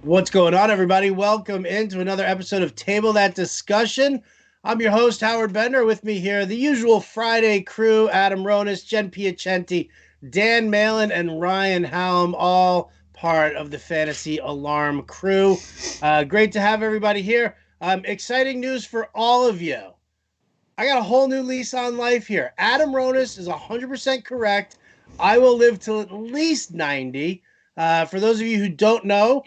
What's going on, everybody? Welcome into another episode of Table That Discussion. I'm your host, Howard Bender. With me here, the usual Friday crew, Adam Ronis, Jen Piacenti, Dan Malin, and Ryan Hallam, all part of the Fantasy Alarm crew. Great to have everybody here. Exciting news for all of you. I got a whole new lease on life here. Adam Ronis is 100% correct. I will live till at least 90. For those of you who don't know,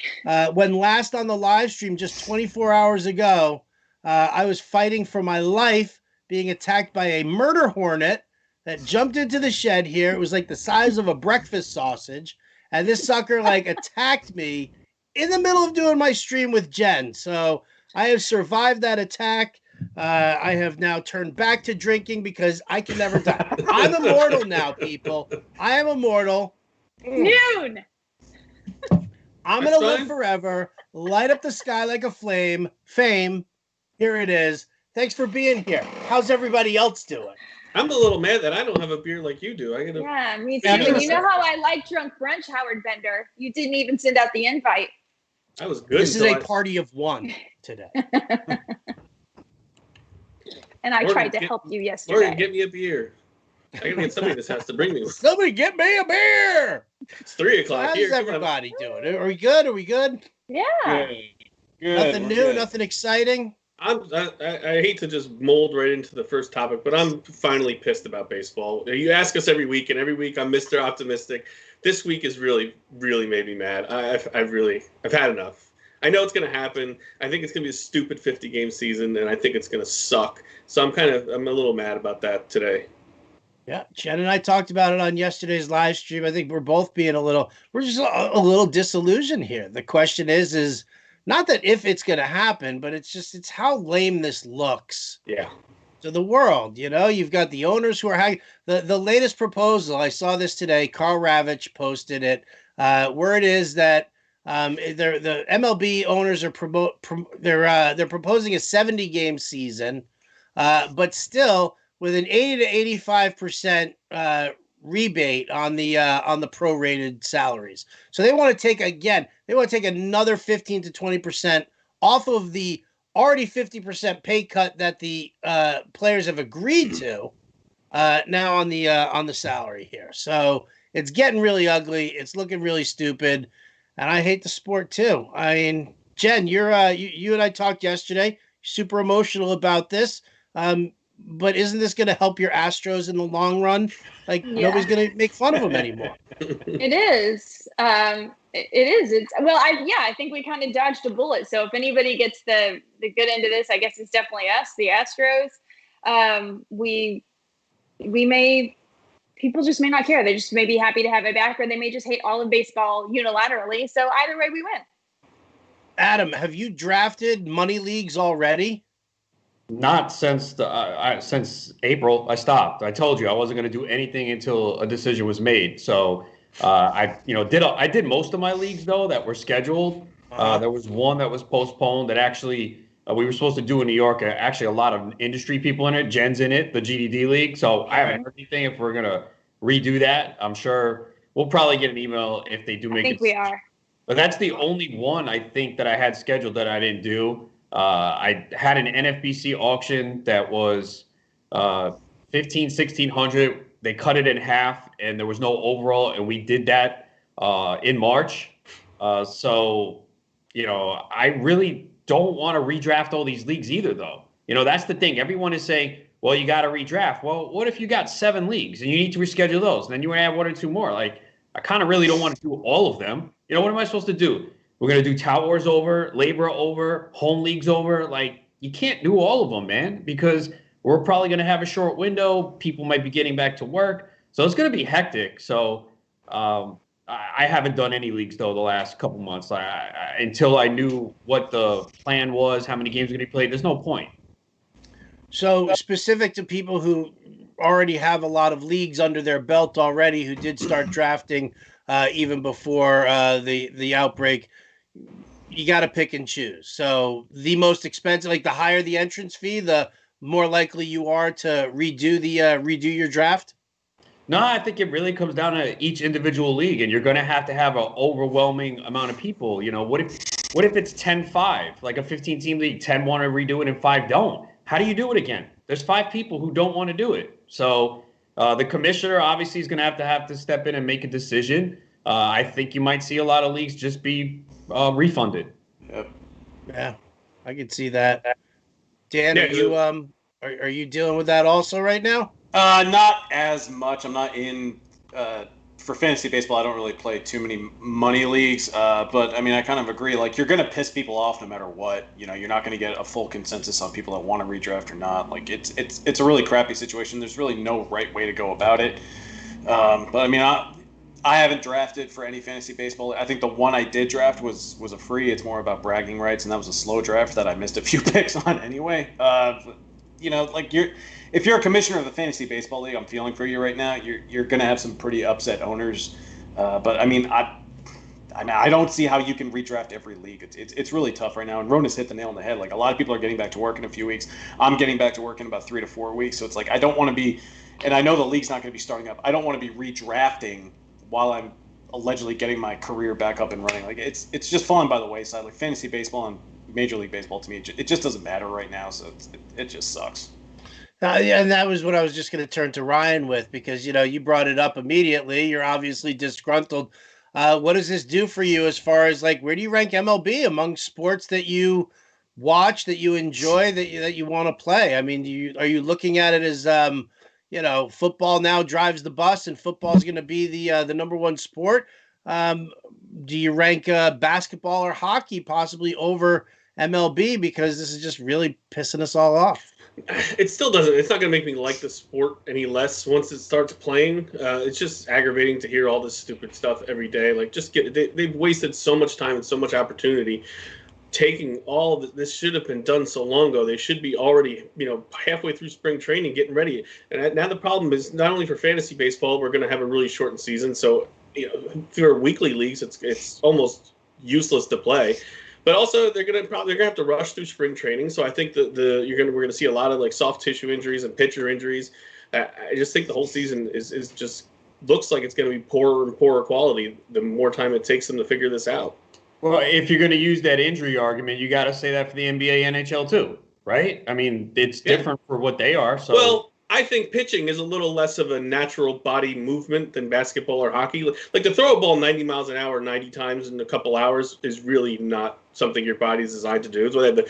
when last on the live stream just 24 hours ago, I was fighting for my life, being attacked by a murder hornet that jumped into the shed here. It was like the size of a breakfast sausage. And this sucker attacked me in the middle of doing my stream with Jen. So I have survived that attack. I have now turned back to drinking because I can never die. I'm immortal now, people. I am immortal. Noon. I'm going to live forever, light up the sky like a flame. Fame. Here it is. Thanks for being here. How's everybody else doing? I'm a little mad that I don't have a beer like you do. Yeah, me too. And you know how I like drunk brunch, Howard Bender? You didn't even send out the invite. That was good. This is a party of one today. And I tried to help you yesterday. Morgan, get me a beer. I gotta get somebody in this house to bring me one. Somebody get me a beer. It's 3 o'clock. How's everybody doing? Are we good? Are we good? Yeah. Good. Nothing new, nothing exciting. I hate to just mold right into the first topic, but I'm finally pissed about baseball. You ask us every week, and every week I'm Mr. Optimistic. This week is really, really made me mad. I've had enough. I know it's going to happen. I think it's going to be a stupid 50-game season, and I think it's going to suck. So I'm a little mad about that today. Yeah, Jen and I talked about it on yesterday's live stream. I think we're both being we're just a little disillusioned here. The question is not that if it's going to happen, but it's how lame this looks. Yeah. To the world, you've got the owners who are the latest proposal. I saw this today. Carl Ravitch posted it. Where it is that the MLB owners are they're proposing a 70-game season, but still with an 80 to 85% rebate on the prorated salaries. So they want to take another 15 to 20% off of the already 50% pay cut that the players have agreed to now on the salary here. So it's getting really ugly. It's looking really stupid, and I hate the sport too. I mean, Jen, you and I talked yesterday. Super emotional about this. But isn't this going to help your Astros in the long run? Nobody's going to make fun of them anymore. It is. It is. I think we kind of dodged a bullet. So if anybody gets the good end of this, I guess it's definitely us, the Astros. People just may not care. They just may be happy to have it back, or they may just hate all of baseball unilaterally. So either way, we win. Adam, have you drafted money leagues already? Not since since April. I stopped. I told you I wasn't going to do anything until a decision was made. So I did most of my leagues though that were scheduled. There was one that was postponed that actually we were supposed to do in New York. Actually, a lot of industry people in it. Jen's in it, the GDD league. So I haven't heard anything. If we're going to redo that, I'm sure we'll probably get an email if they do make it. I think we are. But that's the only one I think that I had scheduled that I didn't do. I had an NFBC auction that was $1,600. They cut it in half, and there was no overall, and we did that in March. So, I really don't want to redraft all these leagues either, though. That's the thing. Everyone is saying, well, you got to redraft. Well, what if you got 7 leagues and you need to reschedule those? And then you want to add 1 or 2 more. I kind of really don't want to do all of them. What am I supposed to do? We're going to do Tout Wars over, Labor over, Home Leagues over. You can't do all of them, man, because we're probably going to have a short window. People might be getting back to work. So it's going to be hectic. So I haven't done any leagues, though, the last couple months. Until I knew what the plan was, how many games were going to be played, there's no point. So specific to people who already have a lot of leagues under their belt already, who did start drafting even before the outbreak, you got to pick and choose. So the most expensive, the higher the entrance fee, the more likely you are to redo your draft. No, I think it really comes down to each individual league, and you're going to have an overwhelming amount of people. What if What if it's 10-5, like a 15-team league, 10 want to redo it and 5 don't? How do you do it again? There's 5 people who don't want to do it. So the commissioner obviously is going to have to step in and make a decision. I think you might see a lot of leagues just be refunded. Yep. Yeah, I could see that. Dan, Yeah, are you dealing with that also right now? Not as much. I'm not in for fantasy baseball. I don't really play too many money leagues. But I mean, I kind of agree. Like, you're going to piss people off no matter what. You know, you're not going to get a full consensus on people that want to redraft or not. Like, it's a really crappy situation. There's really no right way to go about it. But I mean, I haven't drafted for any fantasy baseball. I think the one I did draft was a free. It's more about bragging rights, and that was a slow draft that I missed a few picks on anyway. You know, like, if you're a commissioner of the fantasy baseball league, I'm feeling for you right now. You're going to have some pretty upset owners. But I mean, I don't see how you can redraft every league. It's really tough right now. And Ronis hit the nail on the head. Like, a lot of people are getting back to work in a few weeks. I'm getting back to work in about 3 to 4 weeks. So it's like, I don't want to be, and I know the league's not going to be starting up. I don't want to be redrafting while I'm allegedly getting my career back up and running. Like, it's just falling by the wayside. Like, fantasy baseball and Major League Baseball, to me, it just doesn't matter right now. So it just sucks. Yeah, and that was what I was just going to turn to Ryan with, because, you know, you brought it up immediately. You're obviously disgruntled. What does this do for you as far as, like, where do you rank MLB among sports that you watch, that you enjoy, that you want to play? I mean, are you looking at it as, you know, football now drives the bus and football is going to be the number one sport? Do you rank basketball or hockey possibly over MLB, because this is just really pissing us all off? It still doesn't. It's not going to make me like the sport any less once it starts playing. It's just aggravating to hear all this stupid stuff every day. Like, they've wasted so much time and so much opportunity. Taking all this should have been done so long ago. They should be already, you know, halfway through spring training, getting ready. And now the problem is, not only for fantasy baseball, we're going to have a really shortened season. So, you know, for weekly leagues, it's almost useless to play. But also, they're gonna have to rush through spring training. So I think that we're gonna see a lot of, like, soft tissue injuries and pitcher injuries. I just think the whole season is just looks like it's going to be poorer and poorer quality the more time it takes them to figure this out. Well, if you're going to use that injury argument, you got to say that for the NBA, NHL too, right? I mean, it's different for what they are. So, well, I think pitching is a little less of a natural body movement than basketball or hockey. Like, to throw a ball 90 miles an hour 90 times in a couple hours is really not something your body's designed to do. It's why they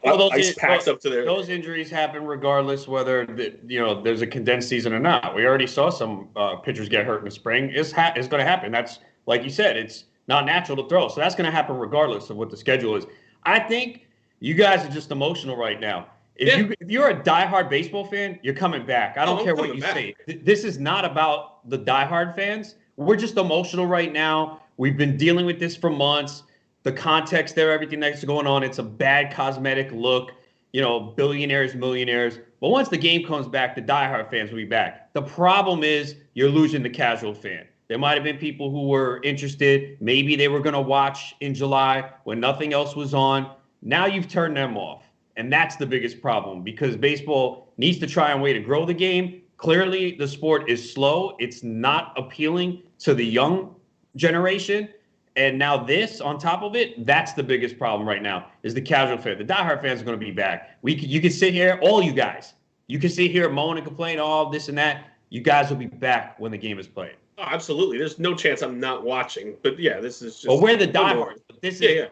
have the ice packs up to their. Those injuries happen regardless whether there's a condensed season or not. We already saw some pitchers get hurt in the spring. It's going to happen. That's, like you said, it's not natural to throw. So that's going to happen regardless of what the schedule is. I think you guys are just emotional right now. If you're a diehard baseball fan, you're coming back. I don't care what you say. This is not about the diehard fans. We're just emotional right now. We've been dealing with this for months. The context there, everything that's going on, it's a bad cosmetic look. You know, billionaires, millionaires. But once the game comes back, the diehard fans will be back. The problem is you're losing the casual fan. There might have been people who were interested. Maybe they were going to watch in July when nothing else was on. Now you've turned them off. And that's the biggest problem, because baseball needs to try a way to grow the game. Clearly, the sport is slow. It's not appealing to the young generation. And now this, on top of it, that's the biggest problem right now, is the casual fan. The diehard fans are going to be back. You can sit here, all you guys. You can sit here, moan and complain, all this and that. You guys will be back when the game is played. Oh, absolutely. There's no chance I'm not watching. But yeah, this is just. Well, we're the diehards. But this is.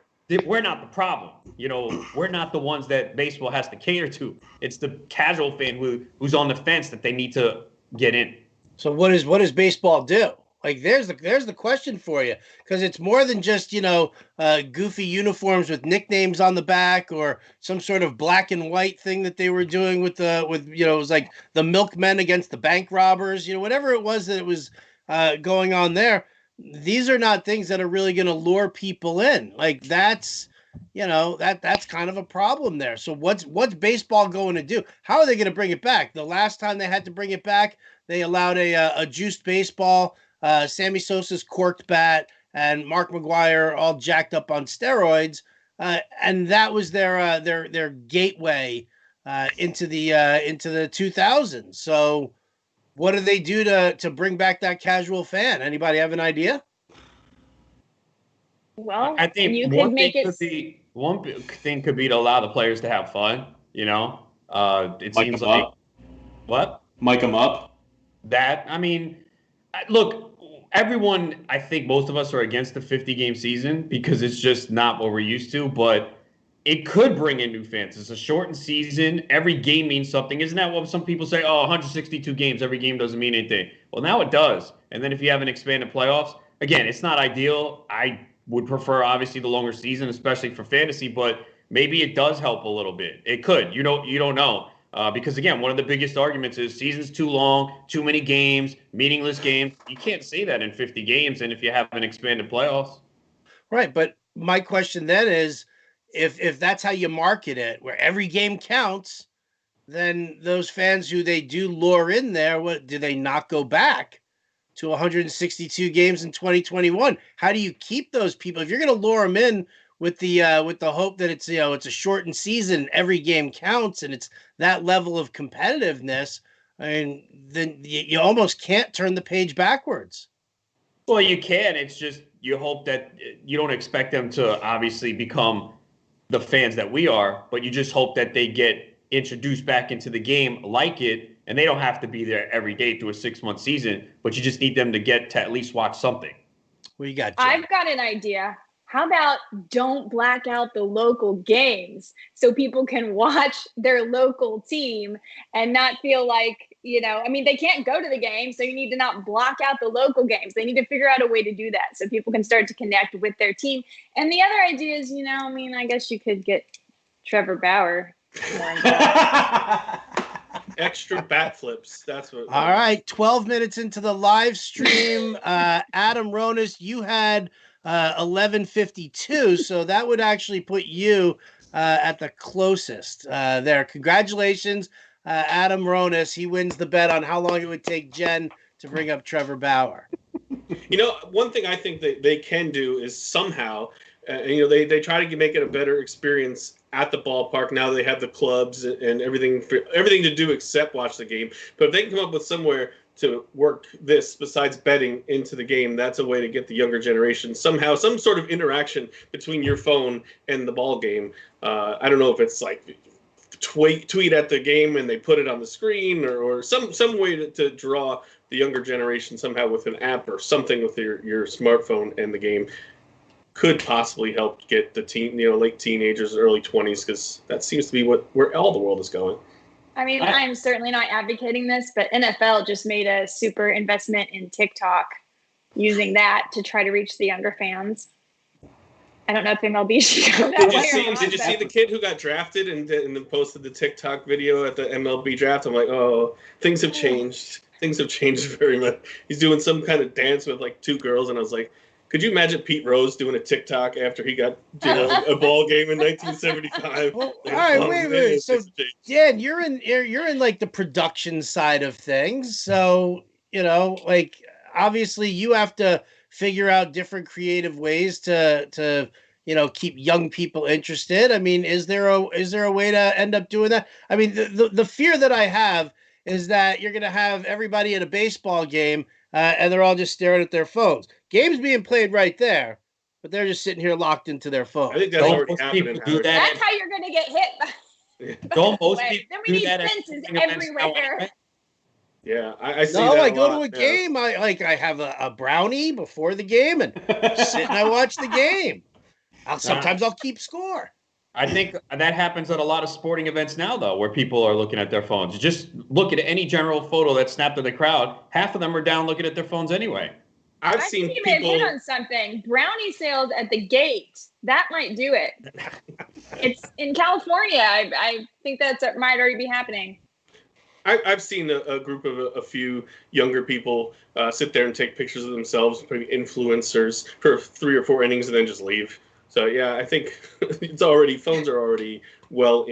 We're not the problem. You know, we're not the ones that baseball has to cater to. It's the casual fan who's on the fence that they need to get in. So what does baseball do? Like, there's the question for you, because it's more than just, goofy uniforms with nicknames on the back, or some sort of black and white thing that they were doing with it was like the milkmen against the bank robbers, whatever it was that it was going on there. These are not things that are really going to lure people in. Like, that's kind of a problem there. So what's baseball going to do? How are they going to bring it back? The last time they had to bring it back, they allowed a juiced baseball, Sammy Sosa's corked bat, and Mark McGwire all jacked up on steroids, and that was their gateway into the 2000s. So what do they do to bring back that casual fan? Anybody have an idea? Well, I think you could make it. One thing could be to allow the players to have fun. You know, it Mic seems them like up. what Mic them up. that. I mean, look, everyone. I think most of us are against the 50-game season because it's just not what we're used to. But it could bring in new fans. It's a shortened season. Every game means something. Isn't that what some people say? Oh, 162 games. Every game doesn't mean anything. Well, now it does. And then if you have an expanded playoffs, again, it's not ideal. I would prefer, obviously, the longer season, especially for fantasy. But maybe it does help a little bit. It could. You don't know. Because, again, one of the biggest arguments is season's too long, too many games, meaningless games. You can't say that in 50 games and if you have an expanded playoffs. Right, but my question then is, if that's how you market it, where every game counts, then those fans who they do lure in there, what do they not go back to 162 games in 2021? How do you keep those people if you're going to lure them in with the hope that it's it's a shortened season, every game counts, and it's that level of competitiveness? I mean, then you almost can't turn the page backwards. Well, you can. It's just you hope that you don't expect them to obviously become the fans that we are, but you just hope that they get introduced back into the game like it, and they don't have to be there every day through a 6-month season, but you just need them to get to at least watch something. What you got, Jen? I've got an idea. How about don't black out the local games so people can watch their local team and not feel like, I mean, they can't go to the game, so you need to not block out the local games. They need to figure out a way to do that so people can start to connect with their team. And the other idea is, I guess you could get Trevor Bauer more involved. Extra bat flips. That's what. All right, 12 minutes into the live stream, Adam Ronis, you had 11:52, so that would actually put you at the closest there. Congratulations, Adam Ronis. He wins the bet on how long it would take Jen to bring up Trevor Bauer. One thing I think that they can do is somehow, they try to make it a better experience at the ballpark. Now they have the clubs and everything to do except watch the game. But if they can come up with somewhere to work this besides betting into the game, that's a way to get the younger generation somehow, some sort of interaction between your phone and the ball game. I don't know if it's like tweet at the game and they put it on the screen or some way to draw the younger generation somehow with an app or something with your smartphone and the game. Could possibly help get the teen, late teenagers, early 20s, because that seems to be where all the world is going. I mean, I'm certainly not advocating this, but NFL just made a super investment in TikTok, using that to try to reach the younger fans. I don't know if MLB should go that way or not. Did you see the kid who got drafted and then posted the TikTok video at the MLB draft? I'm like, oh, things have changed. Things have changed very much. He's doing some kind of dance with like two girls, and I was like, could you imagine Pete Rose doing a TikTok after he got a ball game in 1975? Well, all right, wait. So, Dan, you're in like the production side of things. So, obviously you have to figure out different creative ways to keep young people interested. I mean, is there a way to end up doing that? I mean, the fear that I have is that you're going to have everybody at a baseball game and they're all just staring at their phones. Game's being played right there, but they're just sitting here locked into their phone. I think that's already happening. That's how you're going to get hit. Don't most people do that? Fences everywhere. Yeah, I see that. No, I go to a now. game. I have a brownie before the game and sit and I watch the game. Sometimes I'll keep score. I think that happens at a lot of sporting events now, though, where people are looking at their phones. Just look at any general photo that's snapped of the crowd. Half of them are down looking at their phones anyway. I've seen people hit on something. Brownie sales at the gate. That might do it. It's in California. I think that might already be happening. I've seen a group of a few younger people sit there and take pictures of themselves, maybe influencers, for 3 or 4 innings and then just leave. So yeah, I think phones are already well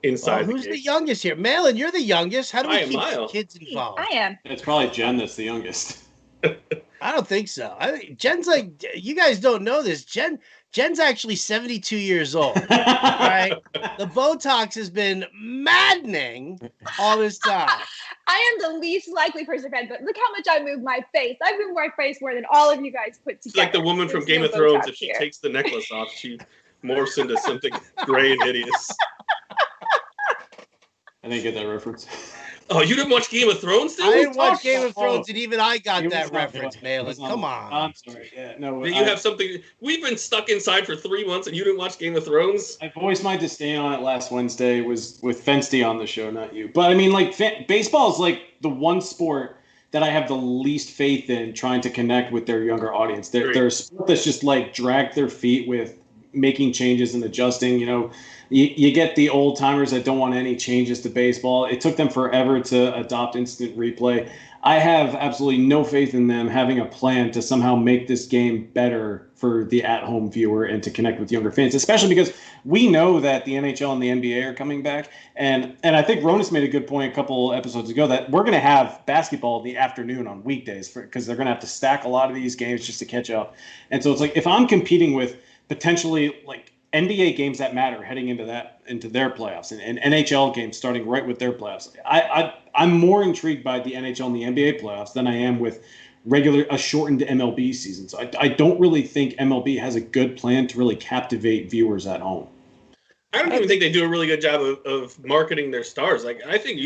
inside. Who's the youngest here? Malin, you're the youngest. How do we keep Miles. kids involved? I am. It's probably Jen that's the youngest. I don't think so. I think Jen's like, you guys don't know this. Jen's actually 72 years old. All right. The Botox has been maddening all this time. I am the least likely person to offend, but look how much I move my face. I've moved my face more than all of you guys put together. It's like the woman from Game of Thrones. If she takes the necklace off, she morphs into something gray and hideous. I didn't get that reference. Oh, you didn't watch Game of Thrones, dude? I didn't watch Game of Thrones, and even I got that reference, Malin. Come on. I'm sorry. Yeah, no. You have something. We've been stuck inside for 3 months, and you didn't watch Game of Thrones? I voiced my disdain on it last Wednesday. It was with Fensty on the show, not you. But I mean, like, baseball is like the one sport that I have the least faith in trying to connect with their younger audience. They're a sport that's just like dragged their feet with making changes and adjusting. You know, you get the old timers that don't want any changes to baseball. It took them forever to adopt instant replay. I have absolutely no faith in them having a plan to somehow make this game better for the at-home viewer and to connect with younger fans, especially because we know that the NHL and the NBA are coming back. And I think Ronis made a good point a couple episodes ago that we're going to have basketball in the afternoon on weekdays because they're going to have to stack a lot of these games just to catch up. And so it's like if I'm competing with potentially like NBA games that matter heading into their playoffs and NHL games starting right with their playoffs, I'm more intrigued by the NHL and the NBA playoffs than I am with a shortened MLB season. So I don't really think MLB has a good plan to really captivate viewers at home. I don't even think they do a really good job of marketing their stars. Like, I think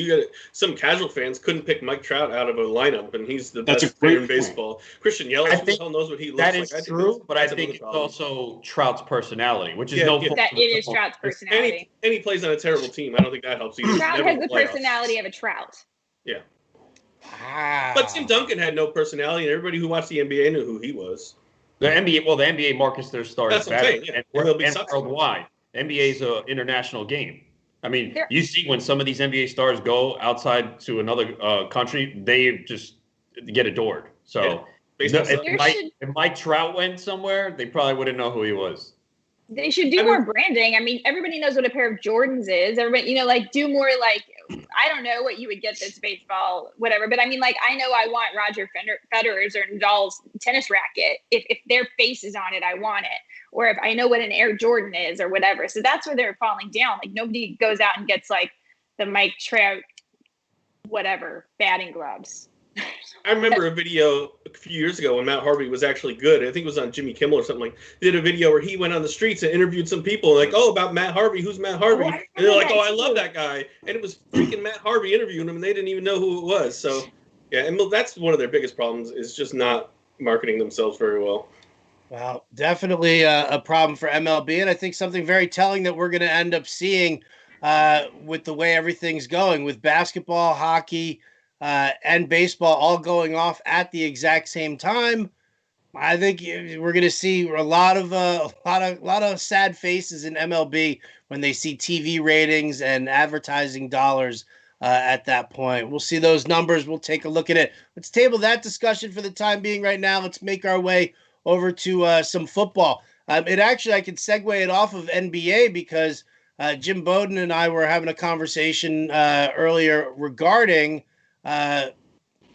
some casual fans couldn't pick Mike Trout out of a lineup, and he's the best player in baseball. Christian Yelich, who the hell knows what he looks like? That is true, but I think it's also Trout's personality, which is that it is Trout's personality. And he plays on a terrible team. I don't think that helps either. Trout has the personality of a Trout. Yeah. Wow. But Tim Duncan had no personality, and everybody who watched the NBA knew who he was. The NBA markets their stars That's better and worldwide. NBA is an international game. I mean, you see when some of these NBA stars go outside to another country, they just get adored. So if Mike Trout went somewhere, they probably wouldn't know who he was. They should do more branding. I mean, everybody knows what a pair of Jordans is. Everybody, do more like, I don't know what you would get this baseball, whatever. But I mean, like, I know I want Roger Federer's or Nadal's tennis racket. If their face is on it, I want it. Or if I know what an Air Jordan is or whatever. So that's where they're falling down. Like, nobody goes out and gets like the Mike Trout, whatever, batting gloves. I remember a video a few years ago when Matt Harvey was actually good. I think it was on Jimmy Kimmel or something like. Did a video where he went on the streets and interviewed some people like, about Matt Harvey. Who's Matt Harvey? And they're like, I love that guy. And it was freaking Matt Harvey interviewing him, and they didn't even know who it was. So, yeah, and that's one of their biggest problems is just not marketing themselves very well. Well, definitely a problem for MLB, and I think something very telling that we're going to end up seeing with the way everything's going with basketball, hockey, and baseball all going off at the exact same time. I think we're going to see a lot of sad faces in MLB when they see TV ratings and advertising dollars at that point. We'll see those numbers. We'll take a look at it. Let's table that discussion for the time being right now. Let's make our way over to some football. I could segue it off of NBA because Jim Bowden and I were having a conversation earlier regarding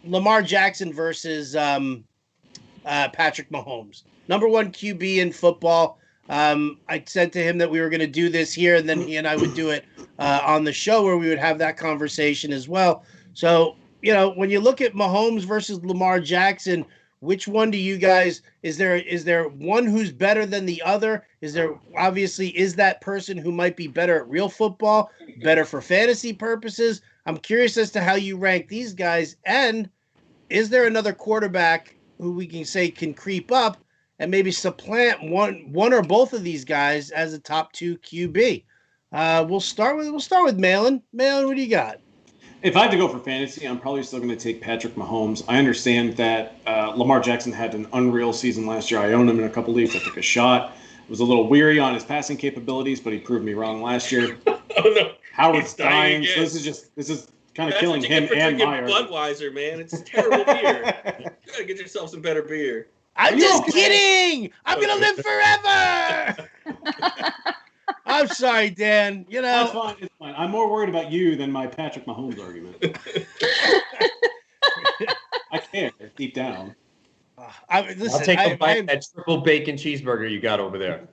Lamar Jackson versus Patrick Mahomes, number one QB in football. I said to him that we were going to do this here, and then he and I would do it on the show where we would have that conversation as well. So, when you look at Mahomes versus Lamar Jackson, which one do you guys, is there one who's better than the other? Is that person who might be better at real football, better for fantasy purposes? I'm curious as to how you rank these guys. And is there another quarterback who we can say can creep up and maybe supplant one or both of these guys as a top two QB? We'll start with Malin. Malin, what do you got? If I had to go for fantasy, I'm probably still going to take Patrick Mahomes. I understand that Lamar Jackson had an unreal season last year. I owned him in a couple leagues. I took a shot. Was a little weary on his passing capabilities, but he proved me wrong last year. Oh no, Howard's dying. So this is kind of killing him and Meyer. Budweiser, man, it's terrible beer. You gotta get yourself some better beer. I'm just kidding. I'm gonna live forever. I'm sorry, Dan. It's fine. It's fine. I'm more worried about you than my Patrick Mahomes argument. I care deep down. Listen, I'll take a bite of that triple bacon cheeseburger you got over there.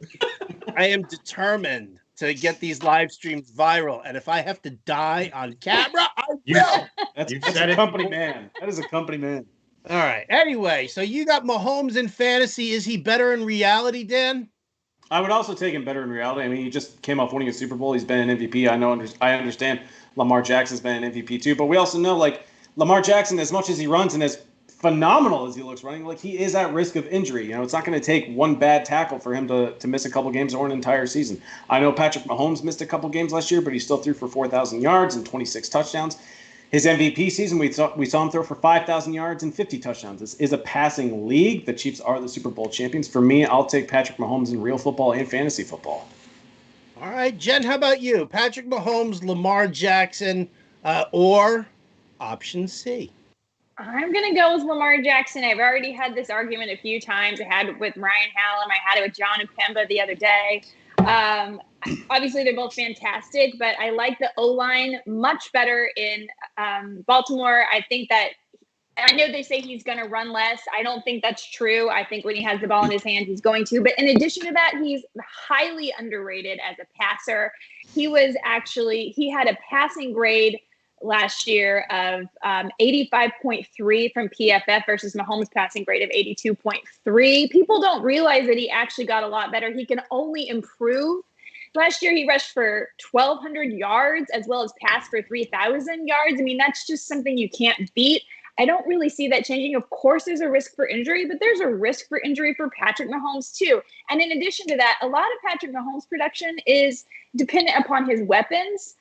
I am determined to get these live streams viral, and if I have to die on camera, I will. That's a company man. That is a company man. All right. Anyway, so you got Mahomes in fantasy. Is he better in reality, Dan? I would also take him better in reality. I mean, he just came off winning a Super Bowl. He's been an MVP. I understand Lamar Jackson's been an MVP too, but we also know, like, Lamar Jackson, as much as he runs and as phenomenal as he looks running, like, he is at risk of injury. You know, it's not going to take one bad tackle for him to miss a couple games or an entire season. I know Patrick Mahomes missed a couple games last year, but he still threw for 4,000 yards and 26 touchdowns. His MVP season, we saw him throw for 5,000 yards and 50 touchdowns. This is a passing league. The Chiefs are the Super Bowl champions. For me, I'll take Patrick Mahomes in real football and fantasy football. All right, Jen, how about you? Patrick Mahomes, Lamar Jackson, or option C? I'm going to go with Lamar Jackson. I've already had this argument a few times. I had it with Ryan Hallam. I had it with John and Pemba the other day. Obviously, they're both fantastic, but I like the O-line much better in Baltimore. I think that I know they say he's going to run less. I don't think that's true. I think when he has the ball in his hand, he's going to. But in addition to that, he's highly underrated as a passer. He had a passing grade last year of 85.3 from PFF versus Mahomes' passing grade of 82.3. People don't realize that he actually got a lot better. He can only improve. Last year, he rushed for 1,200 yards as well as passed for 3,000 yards. I mean, that's just something you can't beat. I don't really see that changing. Of course, there's a risk for injury, but there's a risk for injury for Patrick Mahomes too. And in addition to that, a lot of Patrick Mahomes' production is dependent upon his weapons.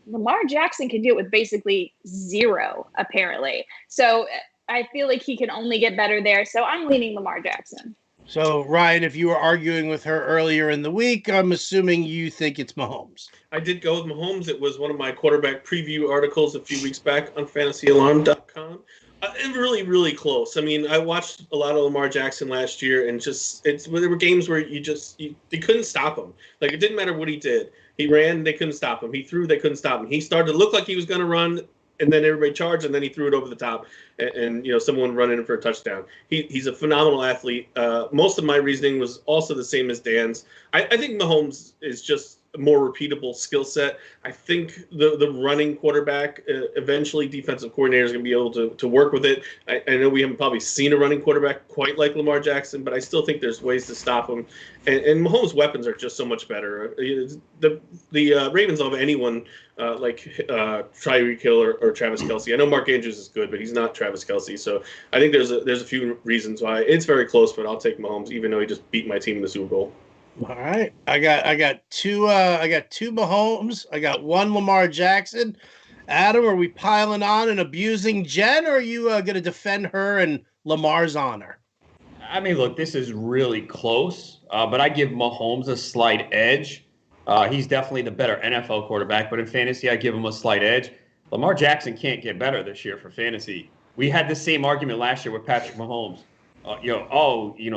Lamar Jackson can do it with basically zero, apparently. So I feel like he can only get better there. So I'm leaning Lamar Jackson. So, Ryan, if you were arguing with her earlier in the week, I'm assuming you think it's Mahomes. I did go with Mahomes. It was one of my quarterback preview articles a few weeks back on fantasyalarm.com. And really, really close. I mean, I watched a lot of Lamar Jackson last year, and there were games where you couldn't stop him. Like, it didn't matter what he did. He ran, they couldn't stop him. He threw, they couldn't stop him. He started to look like he was going to run, and then everybody charged, and then he threw it over the top, and someone running him for a touchdown. He's a phenomenal athlete. Most of my reasoning was also the same as Dan's. I think Mahomes is just a more repeatable skill set. I think the running quarterback, eventually defensive coordinator is going to be able to work with it. I know we haven't probably seen a running quarterback quite like Lamar Jackson, but I still think there's ways to stop him. And Mahomes' weapons are just so much better. The Ravens don't have anyone like Tyreek Hill or Travis Kelce. I know Mark Andrews is good, but he's not Travis Kelce. So I think there's a few reasons why it's very close, but I'll take Mahomes, even though he just beat my team in the Super Bowl. All right, I got two Mahomes. I got one Lamar Jackson. Adam, are we piling on and abusing Jen, or are you going to defend her and Lamar's honor? I mean, look, this is really close, but I give Mahomes a slight edge. He's definitely the better NFL quarterback, but in fantasy, I give him a slight edge. Lamar Jackson can't get better this year for fantasy. We had the same argument last year with Patrick Mahomes.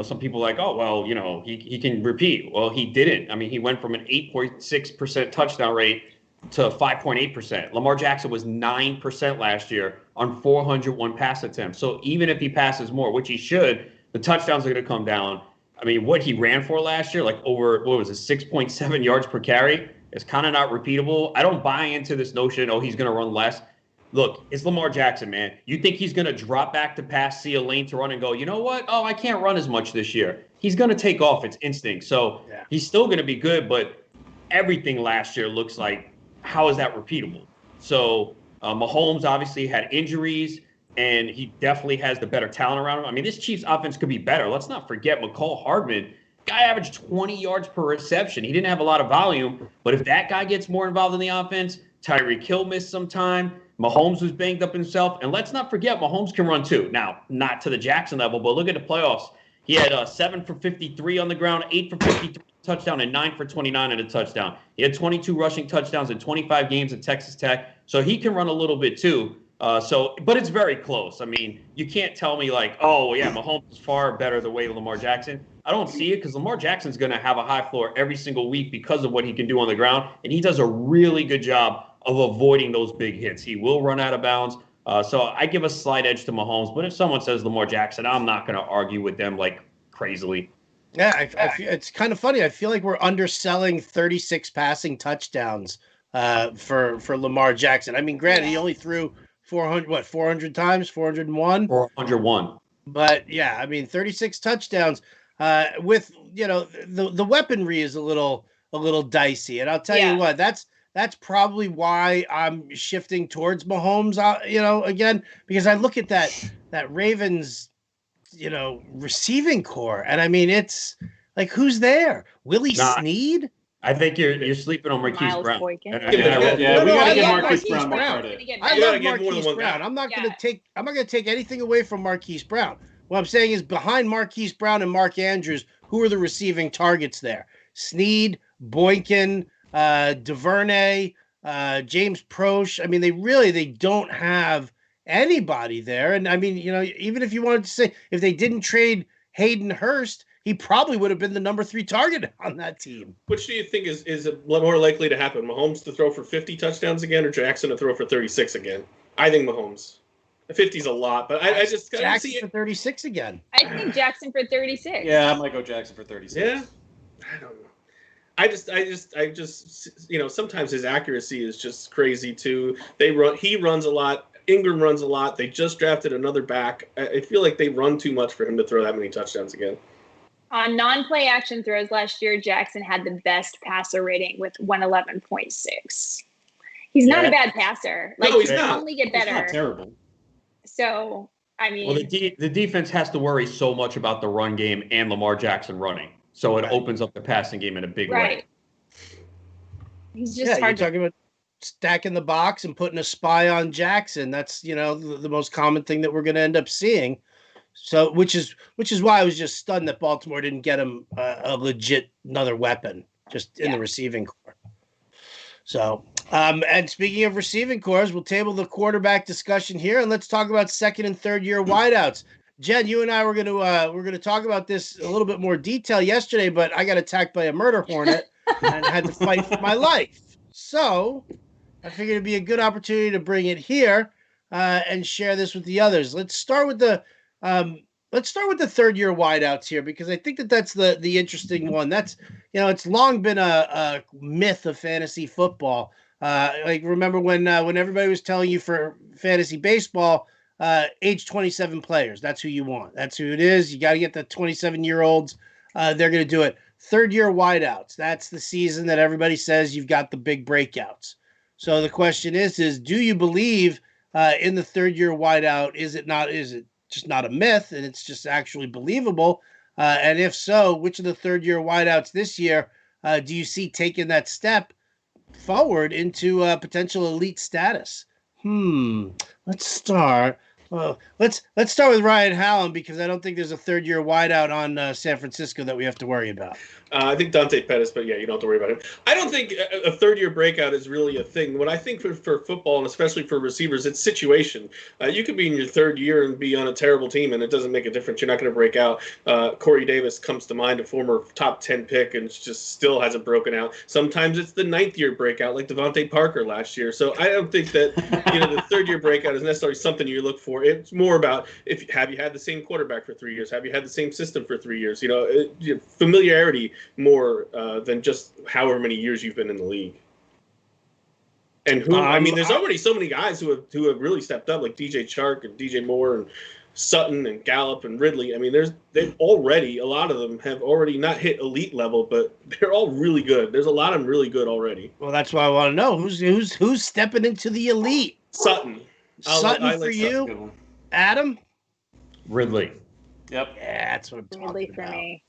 Some people are like, oh, well, he can repeat. Well, he didn't. I mean, he went from an 8.6% touchdown rate to 5.8%. Lamar Jackson was 9% last year on 401 pass attempts. So even if he passes more, which he should, the touchdowns are going to come down. I mean, what he ran for last year, like over, 6.7 yards per carry, is kind of not repeatable. I don't buy into this notion, he's going to run less. Look, it's Lamar Jackson, man. You think he's going to drop back to pass, see a lane to run, and go, you know what? Oh, I can't run as much this year. He's going to take off. It's instinct. So He's still going to be good, but everything last year looks like, how is that repeatable? So Mahomes obviously had injuries, and he definitely has the better talent around him. I mean, this Chiefs offense could be better. Let's not forget Hardman. Guy averaged 20 yards per reception. He didn't have a lot of volume, but if that guy gets more involved in the offense, Tyreek Hill missed some time. Mahomes was banged up himself. And let's not forget, Mahomes can run too. Now, not to the Jackson level, but look at the playoffs. He had 7 for 53 on the ground, 8 for 53 touchdown, and 9 for 29 in a touchdown. He had 22 rushing touchdowns in 25 games at Texas Tech. So he can run a little bit too. But it's very close. I mean, you can't tell me like, oh, yeah, Mahomes is far better the way Lamar Jackson. I don't see it because Lamar Jackson's going to have a high floor every single week because of what he can do on the ground. And he does a really good job of avoiding those big hits. He will run out of bounds. So I give a slight edge to Mahomes. But if someone says Lamar Jackson, I'm not going to argue with them like crazily. Yeah, I feel, it's kind of funny. I feel like we're underselling 36 passing touchdowns for Lamar Jackson. I mean, granted, he only threw 400 times, 401? 401. But yeah, I mean, 36 touchdowns with, the weaponry is a little dicey. And I'll tell you what, that's probably why I'm shifting towards Mahomes, again, because I look at that Ravens, receiving core. And I mean, it's like, who's there? Willie Snead? I think you're sleeping on Marquise Miles Brown. Boykin. we got to give Marquise Brown more credit. I love Marquise Brown. I'm not going to take anything away from Marquise Brown. What I'm saying is behind Marquise Brown and Mark Andrews, who are the receiving targets there? Snead, Boykin, DuVernay, James Proche. I mean, they don't have anybody there. And I mean, even if you wanted to say if they didn't trade Hayden Hurst, he probably would have been the number 3 target on that team. Which do you think is more likely to happen? Mahomes to throw for 50 touchdowns again, or Jackson to throw for 36 again? I think Mahomes. 50 is a lot, but I just Jackson see for 36 again. I think Jackson for 36. Yeah, I might go Jackson for 36. Yeah, I don't know. I just sometimes his accuracy is just crazy too. He runs a lot. Ingram runs a lot. They just drafted another back. I feel like they run too much for him to throw that many touchdowns again. On non-play action throws last year, Jackson had the best passer rating with 111.6. He's not a bad passer. No, he's he not. can only get better. He's not terrible. So, I mean... Well, the defense has to worry so much about the run game and Lamar Jackson running. So it opens up the passing game in a big way. He's just hard you're talking about stacking the box and putting a spy on Jackson. That's, the most common thing that we're going to end up seeing. So, which is why I was just stunned that Baltimore didn't get him a legit another weapon just in the receiving core. So, and speaking of receiving cores, we'll table the quarterback discussion here, and let's talk about second and third year wideouts. Jen, you and I were going to talk about this a little bit more detail yesterday, but I got attacked by a murder hornet and had to fight for my life. So, I figured it'd be a good opportunity to bring it here and share this with the others. Let's start with the third year wideouts here, because I think that's the interesting one. That's, it's long been a myth of fantasy football. Remember when everybody was telling you for fantasy baseball, age 27 players, that's who you want. That's who it is. You got to get the 27-year-olds. They're going to do it. Third year wideouts. That's the season that everybody says you've got the big breakouts. So the question is do you believe in the third year wideout? Is it just not a myth and it's just actually believable? And if so, which of the third year wideouts this year do you see taking that step forward into potential elite status? Let's start. Well, let's start with Ryan Hallam, because I don't think there's a third year wideout on San Francisco that we have to worry about. I think Dante Pettis, but yeah, you don't have to worry about him. I don't think a third-year breakout is really a thing. What I think for football, and especially for receivers, it's situation. You could be in your third year and be on a terrible team, and it doesn't make a difference. You're not going to break out. Corey Davis comes to mind, a former top 10 pick, and just still hasn't broken out. Sometimes it's the ninth-year breakout, like Devontae Parker last year. So I don't think that the third-year breakout is necessarily something you look for. It's more about have you had the same quarterback for 3 years? Have you had the same system for 3 years? Familiarity more than just however many years you've been in the league. And there's already so many guys who have really stepped up, like DJ Chark and DJ Moore and Sutton and Gallup and Ridley. I mean, a lot of them have already not hit elite level, but they're all really good. There's a lot of them really good already. Well, that's why I want to know who's stepping into the elite. Sutton. Sutton for you, Adam. Ridley. Yep. Yeah, that's what I'm talking Ridley for about. me.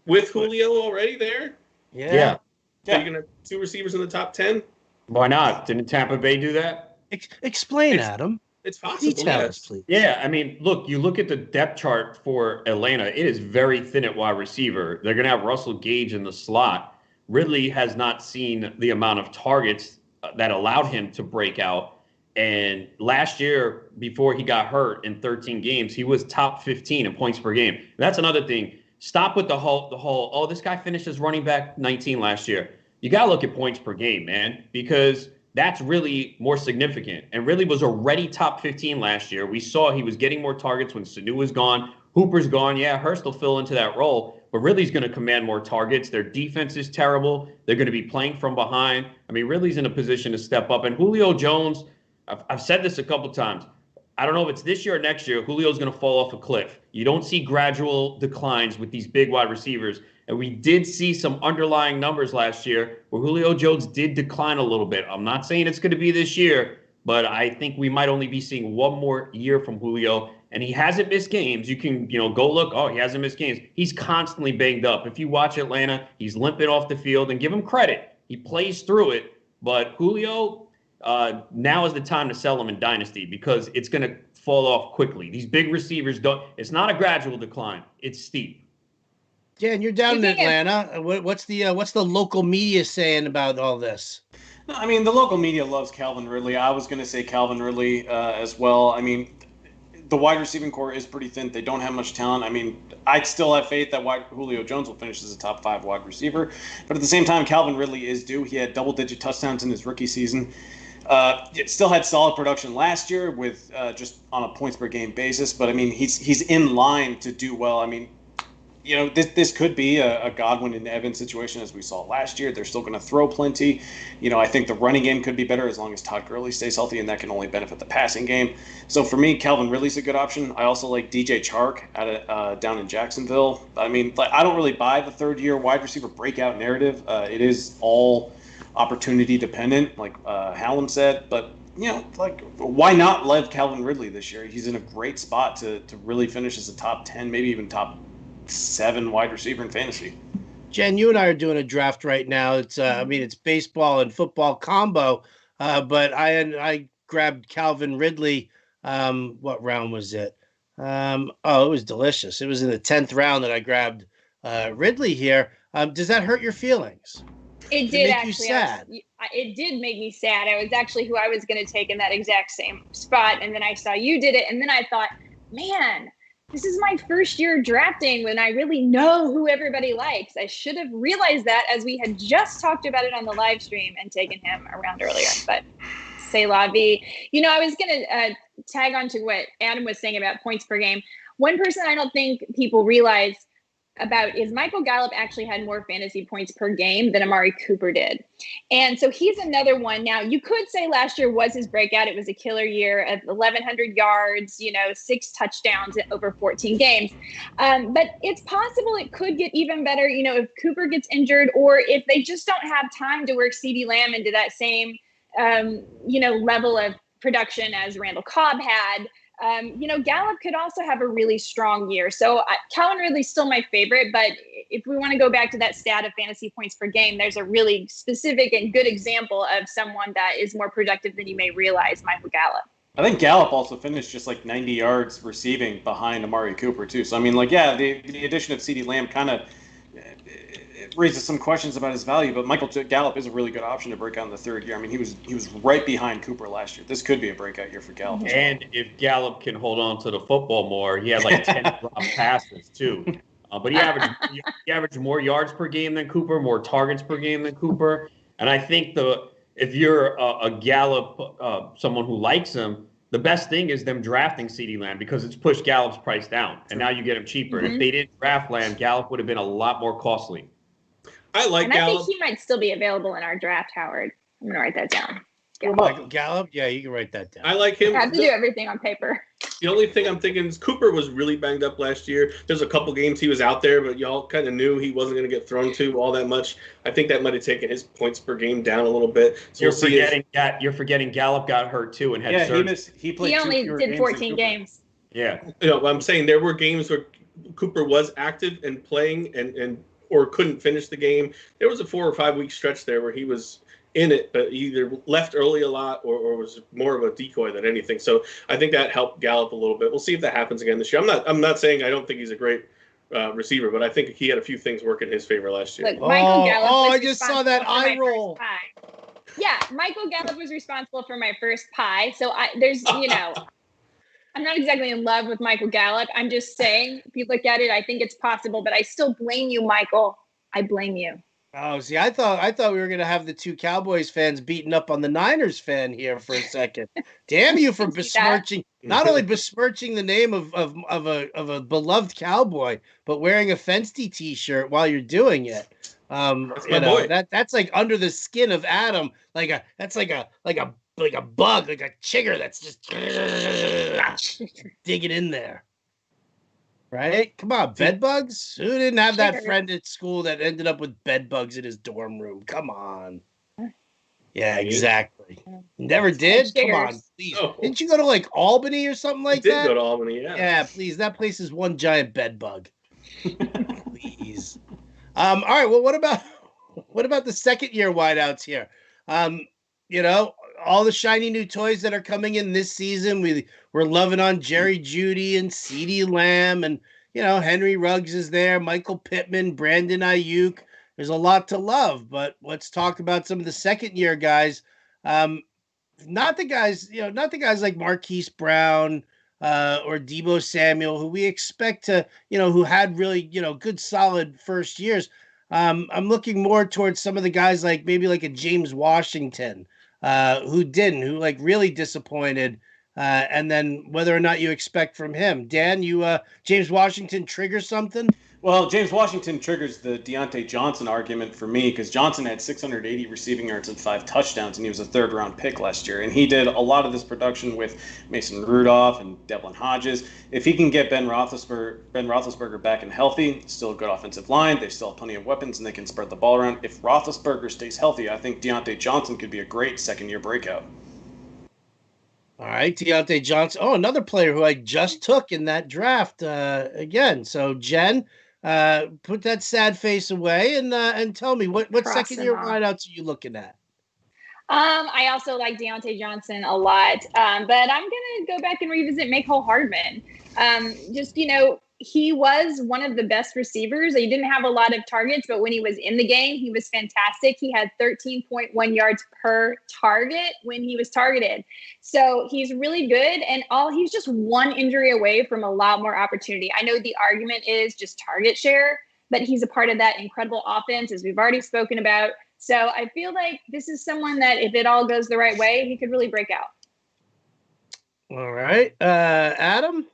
With Julio already there? Yeah. So you're going to have 2 receivers in the top 10? Why not? Didn't Tampa Bay do that? Explain, Adam. It's possible. Details, please. Yeah, I mean, look, you look at the depth chart for Atlanta, it is very thin at wide receiver. They're going to have Russell Gage in the slot. Ridley has not seen the amount of targets that allowed him to break out. And last year, before he got hurt in 13 games, he was top 15 in points per game. And that's another thing. Stop with the whole, this guy finished as running back 19 last year. You got to look at points per game, man, because That's really more significant, and really was already top 15 last year. We saw he was getting more targets when Sanu was gone. Hooper's gone. Yeah, Hurst will fill into that role, but Ridley's going to command more targets. Their defense is terrible. They're going to be playing from behind. I mean, Ridley's in a position to step up. And Julio Jones, I've said this a couple times. I don't know if it's this year or next year, Julio's going to fall off a cliff. You don't see gradual declines with these big wide receivers. And we did see some underlying numbers last year where Julio Jones did decline a little bit. I'm not saying it's going to be this year, but I think we might only be seeing one more year from Julio. And he hasn't missed games. You can, go look. Oh, he hasn't missed games. He's constantly banged up. If you watch Atlanta, he's limping off the field, and give him credit. He plays through it. But Julio, now is the time to sell him in Dynasty because it's going to fall off quickly. These big receivers it's not a gradual decline. It's steep. Dan, you're down in Atlanta. What's the local media saying about all this? No, I mean, the local media loves Calvin Ridley. I was going to say Calvin Ridley as well. I mean, the wide receiving core is pretty thin. They don't have much talent. I mean, I'd still have faith that Julio Jones will finish as a top 5 wide receiver. But at the same time, Calvin Ridley is due. He had double-digit touchdowns in his rookie season. It still had solid production last year with just on a points-per-game basis. But, I mean, he's in line to do well. I mean, this could be a Godwin and Evans situation as we saw last year. They're still going to throw plenty. I think the running game could be better as long as Todd Gurley stays healthy, and that can only benefit the passing game. So for me, Calvin Ridley's a good option. I also like DJ Chark down in Jacksonville. I mean, I don't really buy the third-year wide receiver breakout narrative. It is all opportunity dependent, like Hallam said. But why not let Calvin Ridley this year? He's in a great spot to really finish as a top 10, maybe even top 7 wide receiver in fantasy. Jen, you and I are doing a draft right now. It's baseball and football combo, but I grabbed Calvin Ridley. What round was it? It was delicious. It was in the 10th round that I grabbed Ridley here. Does that hurt your feelings? It did make actually. You sad? It did make me sad. I was actually who I was going to take in that exact same spot, and then I saw you did it, and then I thought, man, this is my first year drafting when I really know who everybody likes. I should have realized that as we had just talked about it on the live stream and taken him around earlier. But c'est la vie. I was going to tag on to what Adam was saying about points per game. One person I don't think people realize about is Michael Gallup actually had more fantasy points per game than Amari Cooper did. And so he's another one. Now, you could say last year was his breakout. It was a killer year of 1,100 yards, 6 touchdowns over 14 games. But it's possible it could get even better, if Cooper gets injured or if they just don't have time to work CeeDee Lamb into that same, level of production as Randall Cobb had. Gallup could also have a really strong year. So Calvin Ridley's still my favorite, but if we want to go back to that stat of fantasy points per game, there's a really specific and good example of someone that is more productive than you may realize, Michael Gallup. I think Gallup also finished just like 90 yards receiving behind Amari Cooper too. So, I mean, the addition of CeeDee Lamb kind of raises some questions about his value, but Michael Gallup is a really good option to break out in the third year. I mean, he was right behind Cooper last year. This could be a breakout year for Gallup. And if Gallup can hold on to the football more, he had like 10 drop passes too. But he averaged more yards per game than Cooper, more targets per game than Cooper. And I think if you're a Gallup, someone who likes him, the best thing is them drafting CeeDee Lamb because it's pushed Gallup's price down, and now you get him cheaper. Mm-hmm. If they didn't draft Lamb, Gallup would have been a lot more costly. I like Gallup. I think he might still be available in our draft, Howard. I'm going to write that down. Gallup? Yeah, you can write that down. I like him. I have to do everything on paper. The only thing I'm thinking is Cooper was really banged up last year. There's a couple games he was out there, but y'all kind of knew he wasn't going to get thrown to all that much. I think that might have taken his points per game down a little bit. So you're forgetting Gallup got hurt too and had surgery. He only did 14 games. Yeah. I'm saying there were games where Cooper was active and playing and or couldn't finish the game. There was a 4 or 5 week stretch there where he was in it, but either left early a lot or was more of a decoy than anything. So I think that helped Gallup a little bit. We'll see if that happens again this year. I'm not saying I don't think he's a great receiver, but I think he had a few things work in his favor last year. Look, Michael Gallup I just saw that eye roll. Yeah, Michael Gallup was responsible for my first pie. So I'm not exactly in love with Michael Gallup. I'm just saying, if you look at it, I think it's possible, but I still blame you, Michael. I blame you. Oh, see, I thought we were gonna have the two Cowboys fans beating up on the Niners fan here for a second. Damn you for besmirching, not only besmirching the name of a beloved Cowboy, but wearing a Fensty T-shirt while you're doing it. That's my boy. That's like under the skin of Adam, like a bug, like a chigger that's just digging in there. Right? Come on, bed bugs? Who didn't have that friend at school that ended up with bed bugs in his dorm room? Come on. Yeah, exactly. Never did? Come on, please. No. Didn't you go to like Albany or something like that? I did go to Albany, yeah. Yeah, please. That place is one giant bed bug. Please. All right, well, what about the second year wideouts here? All the shiny new toys that are coming in this season. We're loving on Jerry Jeudy and CeeDee Lamb, and Henry Ruggs is there, Michael Pittman, Brandon Ayuk. There's a lot to love, but let's talk about some of the second year guys. Not the guys like Marquise Brown or Deebo Samuel, who we expect to, who had really, good solid first years. I'm looking more towards some of the guys like maybe like a James Washington, who like really disappointed, and then whether or not you expect from him. Dan, James Washington triggers something? Well, James Washington triggers the Deontay Johnson argument for me because Johnson had 680 receiving yards and 5 touchdowns, and he was a third-round pick last year. And he did a lot of this production with Mason Rudolph and Devlin Hodges. If he can get Ben Roethlisberger back and healthy, still a good offensive line. They still have plenty of weapons, and they can spread the ball around. If Roethlisberger stays healthy, I think Deontay Johnson could be a great second-year breakout. All right, Deontay Johnson. Oh, another player who I just took in that draft again. So, Jen, put that sad face away and tell me what second year wideouts are you looking at? I also like Deontay Johnson a lot, but I'm gonna go back and revisit Mecole Hardman. He was one of the best receivers. He didn't have a lot of targets, but when he was in the game, he was fantastic. He had 13.1 yards per target when he was targeted. So he's really good. And he's just one injury away from a lot more opportunity. I know the argument is just target share, but he's a part of that incredible offense, as we've already spoken about. So I feel like this is someone that if it all goes the right way, he could really break out. All right. Adam?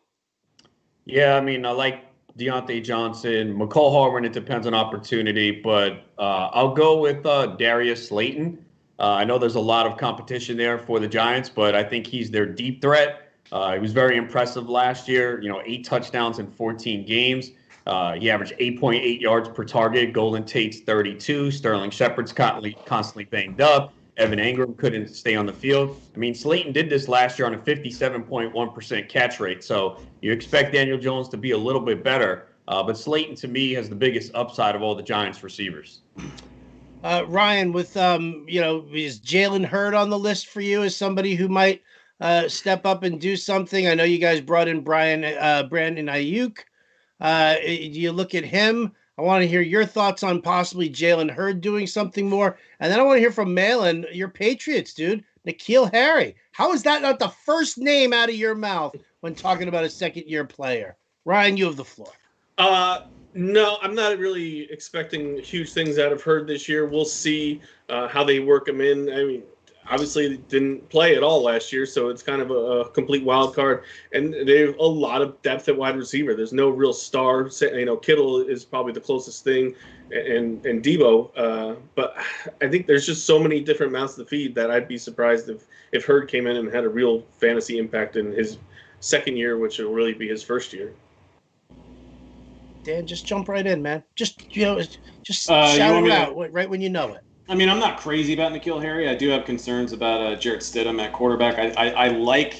Yeah, I mean, I like Deontay Johnson. Mecole Hardman, it depends on opportunity, but I'll go with Darius Slayton. I know there's a lot of competition there for the Giants, but I think he's their deep threat. He was very impressive last year, 8 touchdowns in 14 games. He averaged 8.8 yards per target. Golden Tate's 32. Sterling Shepard's constantly banged up. Evan Engram couldn't stay on the field. I mean, Slayton did this last year on a 57.1% catch rate. So you expect Daniel Jones to be a little bit better. But Slayton, to me, has the biggest upside of all the Giants receivers. Ryan, with, is Jalen Hurd on the list for you as somebody who might step up and do something? I know you guys brought in Brandon Ayuk. Do you look at him? I want to hear your thoughts on possibly Jalen Hurd doing something more. And then I want to hear from Malin, your Patriots, dude, N'Keal Harry. How is that not the first name out of your mouth when talking about a second-year player? Ryan, you have the floor. No, I'm not really expecting huge things out of Hurd this year. We'll see how they work him in. I mean, obviously they didn't play at all last year, so it's kind of a complete wild card. And they have a lot of depth at wide receiver. There's no real star. Kittle is probably the closest thing, and Deebo. But I think there's just so many different mouths to feed that I'd be surprised if Hurd came in and had a real fantasy impact in his second year, which will really be his first year. Dan, just jump right in, man. Just shout it out right when you know it. I mean, I'm not crazy about N'Keal Harry. I do have concerns about Jarrett Stidham at quarterback. I like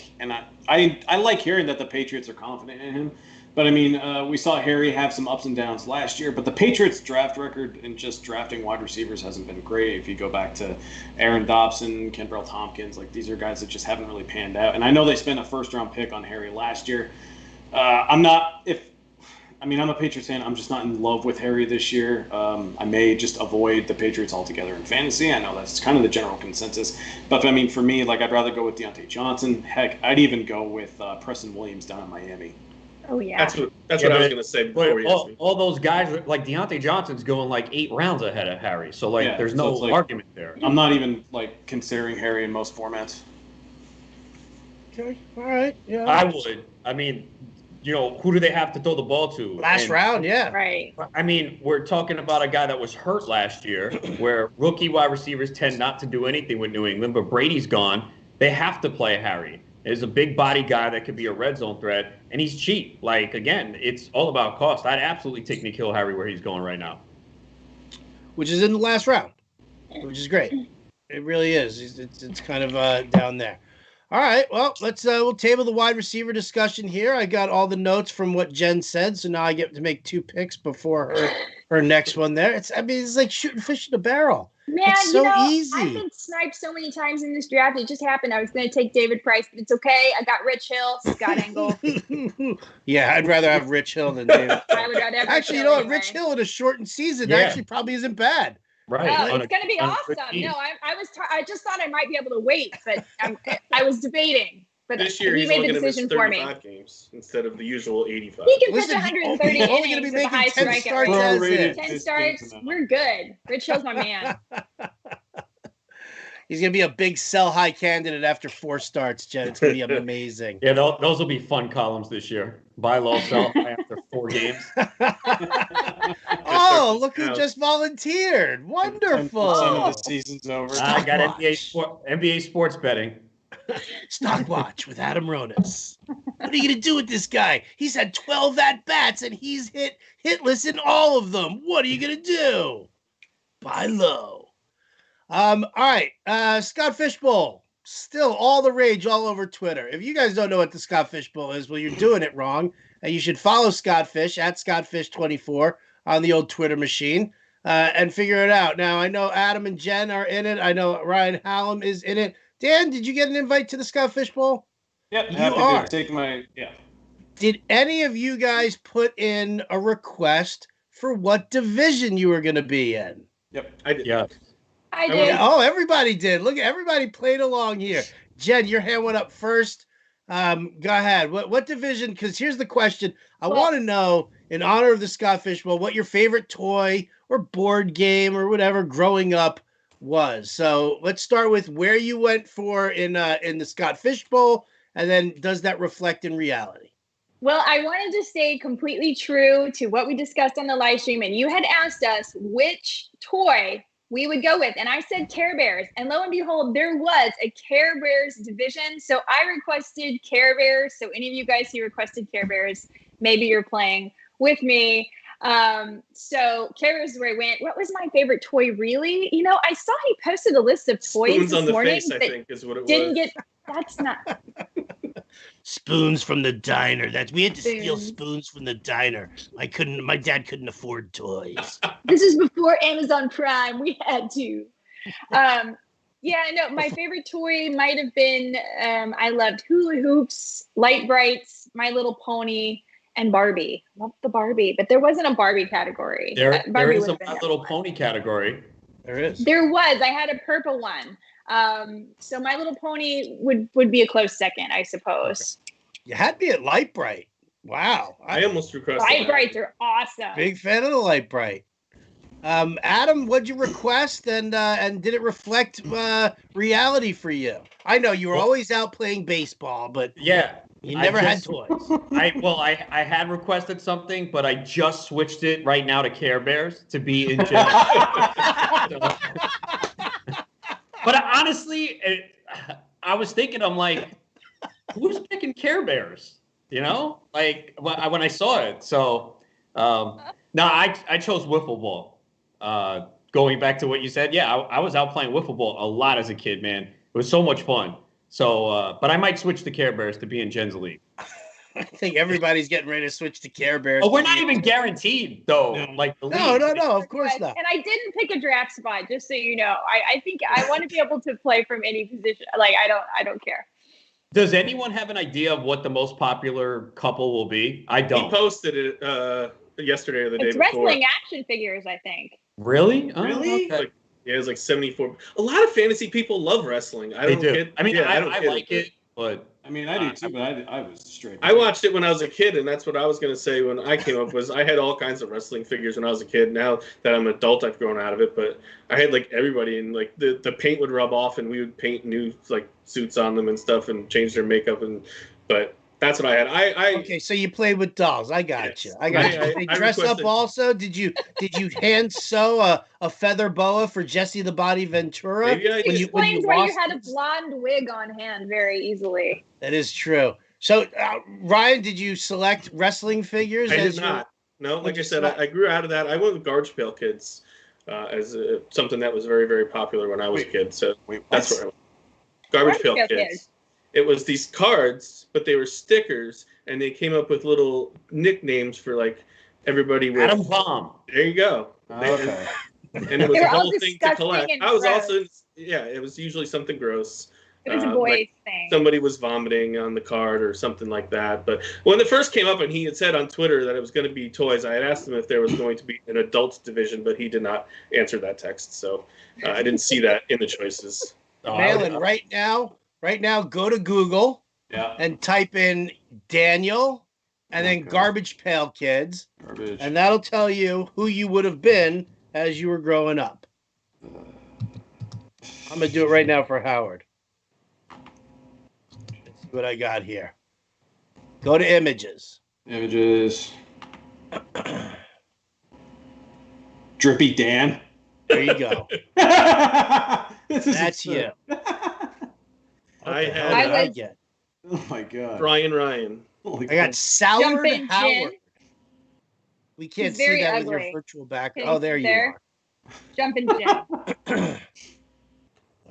hearing that the Patriots are confident in him. But I mean, we saw Harry have some ups and downs last year. But the Patriots' draft record in just drafting wide receivers hasn't been great. If you go back to Aaron Dobson, Kenbrell Tompkins, these are guys that just haven't really panned out. And I know they spent a first-round pick on Harry last year. I'm a Patriots fan. I'm just not in love with Harry this year. I may just avoid the Patriots altogether in fantasy. I know that's kind of the general consensus. But, for me, I'd rather go with Deontay Johnson. Heck, I'd even go with Preston Williams down in Miami. Oh, yeah. That's what I was going to say before you asked me. All those guys, like Deontay Johnson's going like 8 rounds ahead of Harry. So, like, there's no argument there. I'm not even, like, considering Harry in most formats. Okay, all right. Yeah, I would. I mean, who do they have to throw the ball to? Last round, yeah. Right. I mean, we're talking about a guy that was hurt last year, where rookie wide receivers tend not to do anything with New England, but Brady's gone. They have to play Harry. There's a big body guy that could be a red zone threat, and he's cheap. Like, again, it's all about cost. I'd absolutely take N'Keal Harry where he's going right now. Which is in the last round, which is great. It really is. It's kind of down there. All right, well, we'll table the wide receiver discussion here. I got all the notes from what Jen said, so now I get to make 2 picks before her next one there. It's like shooting fish in a barrel. Man, it's so easy. I've been sniped so many times in this draft. It just happened. I was going to take David Price, but it's okay. I got Rich Hill, Scott Engel. Yeah, I'd rather have Rich Hill than David. I would rather have actually, Rich Hill anyway. Rich Hill in a shortened season actually probably isn't bad. Right. Oh, it's going to be awesome. No, I just thought I might be able to wait, but I was debating. But this year he he's made only the going to miss decision for me. 35 games instead of the usual 85. He can pitch 130 only innings gonna be with a making high 10 strikeout starts rate. 10 starts, we're good. Rich Hill's my man. He's going to be a big sell-high candidate after 4 starts, Jen. It's going to be amazing. Yeah, those will be fun columns this year. Buy low, sell high after 4 games. Oh, look who just volunteered. Wonderful. Some of the season's over. I got NBA sports betting. Stock Watch with Adam Ronis. What are you going to do with this guy? He's had 12 at-bats, and he's hitless in all of them. What are you going to do? Buy low. All right. Scott Fishbowl. Still all the rage all over Twitter. If you guys don't know what the Scott Fishbowl is, well, you're doing it wrong. And you should follow Scott Fish at ScottFish24 on the old Twitter machine and figure it out. Now, I know Adam and Jen are in it. I know Ryan Hallam is in it. Dan, did you get an invite to the Scott Fishbowl? Yep. You are. Yeah. Did any of you guys put in a request for what division you were going to be in? Yep. I did. Yeah. I did. Oh, everybody did. Look, everybody played along here. Jen, your hand went up first. Go ahead. What division? Because here's the question. I want to know, in honor of the Scott Fishbowl, what your favorite toy or board game or whatever growing up was. So let's start with where you went for in the Scott Fishbowl, and then does that reflect in reality? Well, I wanted to stay completely true to what we discussed on the live stream, and you had asked us which toy we would go with. And I said Care Bears. And lo and behold, there was a Care Bears division. So I requested Care Bears. So any of you guys who requested Care Bears, maybe you're playing with me. So Care Bears is where I went. What was my favorite toy, really? I saw he posted a list of toys Spoons this on the morning. face, I think, is what it didn't was. That's not... Spoons from the diner. We had to steal spoons from the diner. My dad couldn't afford toys. This is before Amazon Prime. We had to. My favorite toy might have been, I loved hula hoops, light brights, My Little Pony, and Barbie. Loved the Barbie, but there wasn't a Barbie category. There is a My Little Pony category. There is. There was. I had a purple one. So My Little Pony would be a close second, I suppose. You had me at Light Bright. Wow. I almost requested Light Brights are awesome. Big fan of the Light Bright. Adam, what'd you request, and did it reflect reality for you? I know you were always out playing baseball, but yeah, you never had toys. I had requested something, but I just switched it right now to Care Bears to be in general. But honestly, I was thinking, I'm like, who's picking Care Bears? Like when I saw it. So I chose wiffle ball. Going back to what you said, yeah, I was out playing wiffle ball a lot as a kid, man. It was so much fun. So, but I might switch to Care Bears to be in Jen's league. I think everybody's getting ready to switch to Care Bears. Oh, we're not even guaranteed, though. No. Like the No, league. of course not. And I didn't pick a draft spot, just so you know. I think I want to be able to play from any position. Like I don't care. Does anyone have an idea of what the most popular couple will be? I don't. He posted it yesterday or the day It's before. wrestling action figures, I think. Really? Really? Okay. Yeah, it's like 74. A lot of fantasy people love wrestling. I don't get. I mean, yeah, I don't get like it, but I mean, I do too, but I was straight. I watched it when I was a kid, and that's what I was going to say when I came up was I had all kinds of wrestling figures when I was a kid. Now that I'm an adult, I've grown out of it, but I had like everybody, and like the paint would rub off, and we would paint new like suits on them and stuff, and change their makeup, but that's what I had. Okay, so you played with dolls. I got you. I got you. Did they dress up also? Did you hand sew a feather boa for Jesse the Body Ventura? Maybe I did. Explains why you had a blonde wig on hand very easily. That is true. So, Ryan, did you select wrestling figures? I did not. No, like I said, I grew out of that. I went with Garbage Pail Kids as something that was very, very popular when I was a kid. So that's where I went. Garbage Pail Kids. It was these cards, but they were stickers, and they came up with little nicknames for like everybody. With Adam Bomb. There you go. Okay. And it was a whole thing to disgusting collect. and I was gross. also, it was usually something gross. It was a boys like thing. Somebody was vomiting on the card or something like that. But when it first came up and he had said on Twitter that it was going to be toys, I had asked him if there was going to be an adult division, but he did not answer that text. So I didn't see that in the choices. Malin, right now, go to Google and type in Daniel and then Garbage Pail Kids. And that'll tell you who you would have been as you were growing up. I'm going to do it right now for Howard. Let's see what I got here. Go to images. Drippy Dan. There you go. That's you. I get. Oh my God. Brian Ryan. I got Soured Howard. We can't see that ugly. with your virtual background. Oh, there you are. Jumping Jim.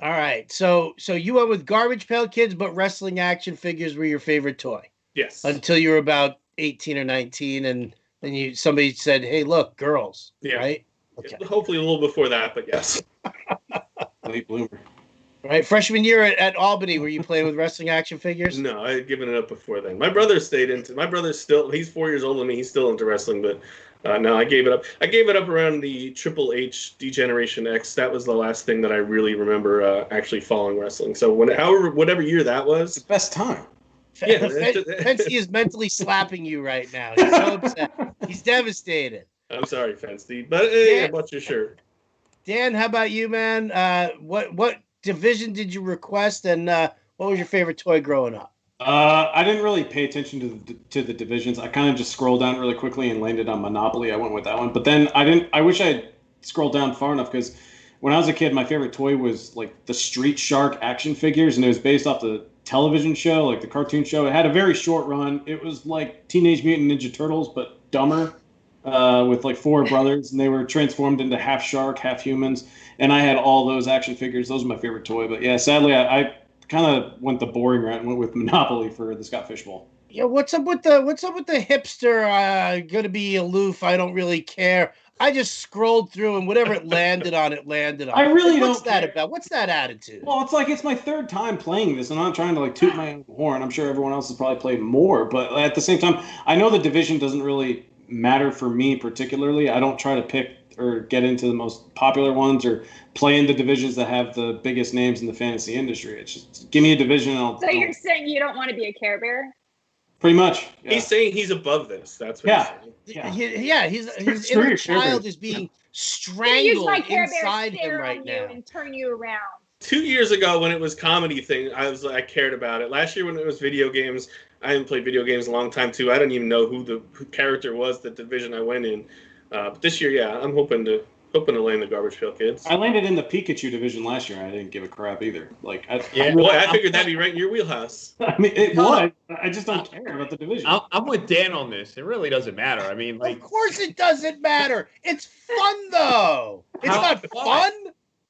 All right. So you went with Garbage Pail Kids, but wrestling action figures were your favorite toy. Yes. Until you were about 18 or 19, and then somebody said, "Hey, look, girls." Yeah. Right. Okay. Hopefully a little before that, but yes. Late bloomer. Right. Freshman year at Albany, were you playing with wrestling action figures? No, I had given it up before then. My brother he's 4 years older than me. He's still into wrestling, but no, I gave it up. I gave it up around the Triple H D-Generation X. That was the last thing that I really remember actually following wrestling. So whatever year that was. The best time. Yeah. Fancy is mentally slapping you right now. He's so upset. He's devastated. I'm sorry, Fancy, but I bought your shirt. Dan, how about you, man? What division did you request, and what was your favorite toy growing up? I didn't really pay attention to the divisions. I kind of just scrolled down really quickly and landed on Monopoly. I went with that one, but then I wish I had scrolled down far enough, because when I was a kid, my favorite toy was like the Street Shark action figures, and it was based off the television show, like the cartoon show. It had a very short run. It was like Teenage Mutant Ninja Turtles, but dumber, with like 4 brothers, and they were transformed into half shark, half humans. And I had all those action figures. Those are my favorite toy. But yeah, sadly, I kind of went the boring route and went with Monopoly for the Scott Fishbowl. Yeah, what's up with the hipster? Gonna be aloof. I don't really care. I just scrolled through, and whatever it landed on, it landed on. I really don't. What's that about? What's that attitude? Well, it's my 3rd time playing this. I'm not trying to like toot my own horn. I'm sure everyone else has probably played more, but at the same time, I know the division doesn't really matter for me particularly. I don't try to pick or get into the most popular ones or play in the divisions that have the biggest names in the fantasy industry. It's just give me a division. So you're saying you don't want to be a Care Bear? Pretty much. Yeah. He's saying he's above this. That's what he's saying. His inner child is being strangled inside him right now. And turn you around. 2 years ago, when it was comedy thing, I cared about it. Last year, when it was video games, I haven't played video games in a long time too. I don't even know who the character was, the division I went in. But this year, yeah, I'm hoping to land the Garbage Pail Kids. I landed in the Pikachu division last year, and I didn't give a crap either. Like, I figured that'd be right in your wheelhouse. I mean, it was. I just don't care about the division. I'm with Dan on this. It really doesn't matter. I mean, like, of course it doesn't matter. It's fun though. It's not fun.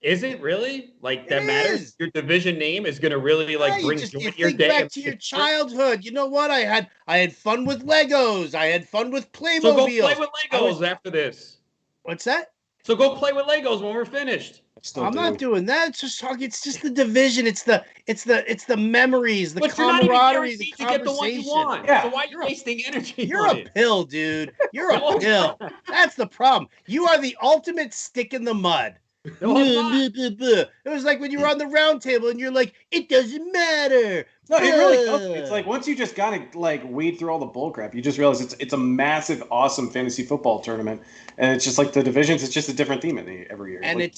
Is it really? Like, that matters? Your division name is going to really, like, bring joy to your day? Back to your childhood. You know what? I had fun with Legos. I had fun with Playmobil. So go play with Legos after this. What's that? So go play with Legos when we're finished. I'm not doing that. It's just the division. It's the memories, the but camaraderie, the conversation. To get the one you want. Yeah. So why are you wasting energy? You're a pill, dude. You're a pill. That's the problem. You are the ultimate stick in the mud. No, I'm not. It was like when you were on the round table and you're like, it doesn't matter. No, it really doesn't. It's like once you just gotta like weed through all the bull crap, you just realize it's a massive, awesome fantasy football tournament, and it's just like the divisions. It's just a different theme every year, and like,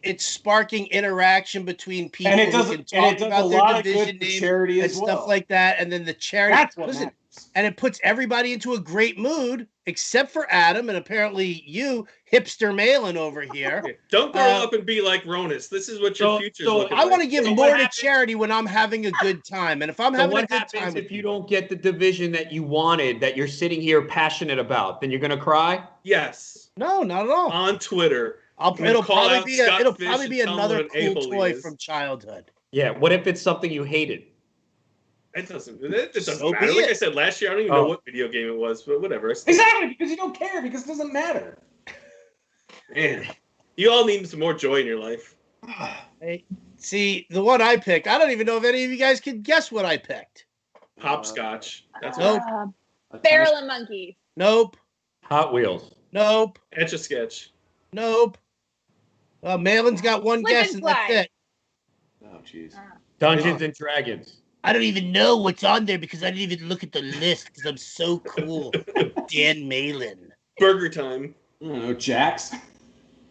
it's sparking interaction between people and it does, who can talk about their division name charity and as stuff well. like that, and then the charity. That's what matters. And it puts everybody into a great mood, except for Adam and apparently you, hipster Malin over here. Don't grow up and be like Ronis. This is what your future's looking like. I want to give more to charity when I'm having a good time. And if I'm having a good time. What happens if you don't get the division that you wanted, that you're sitting here passionate about? Then you're going to cry? Yes. No, not at all. On Twitter. It'll probably be another cool toy from childhood. Yeah. What if it's something you hated? It doesn't matter. Like I said last year, I don't even know what video game it was, but whatever. Exactly, because you don't care, because it doesn't matter. Man, you all need some more joy in your life. Hey, see, the one I picked, I don't even know if any of you guys can guess what I picked. Hopscotch. That's nope. Barrel and Monkeys. Nope. Hot Wheels. Nope. Etch-a-Sketch. Nope. Malin's got one guess, and that's it. Oh, jeez. Dungeons and Dragons. I don't even know what's on there because I didn't even look at the list because I'm so cool. Dan Malin. Burger Time. I don't know, Jax.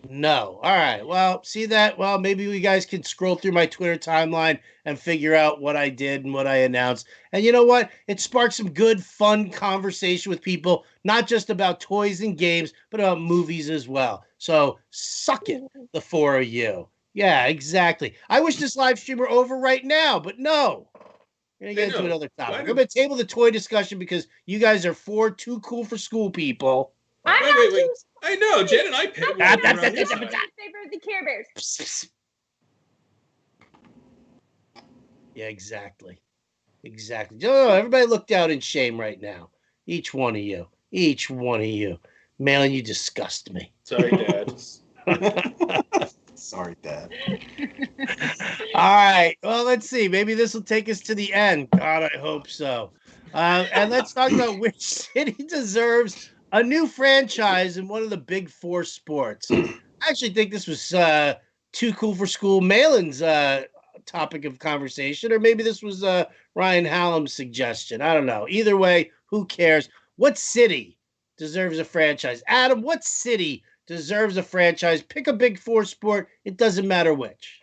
No. All right. Well, see that? Well, maybe you guys can scroll through my Twitter timeline and figure out what I did and what I announced. And you know what? It sparked some good, fun conversation with people, not just about toys and games, but about movies as well. So suck it, the four of you. Yeah, exactly. I wish this live stream were over right now, but no. We're going to get into another topic. I'm going to table the toy discussion because you guys are four too cool for school people. Wait. I know. Jen and I picked my favorite, the Care Bears. Yeah, exactly. Oh, everybody look down in shame right now. Each one of you. Malin, you disgust me. Sorry, Dad. Sorry, Dad. All right. Well, let's see. Maybe this will take us to the end. God, I hope so. And let's talk about which city deserves a new franchise in one of the big four sports. I actually think this was too cool for school. Malin's topic of conversation, or maybe this was Ryan Hallam's suggestion. I don't know. Either way, who cares? What city deserves a franchise? Adam, what city deserves a franchise? Pick a big four sport. It doesn't matter which.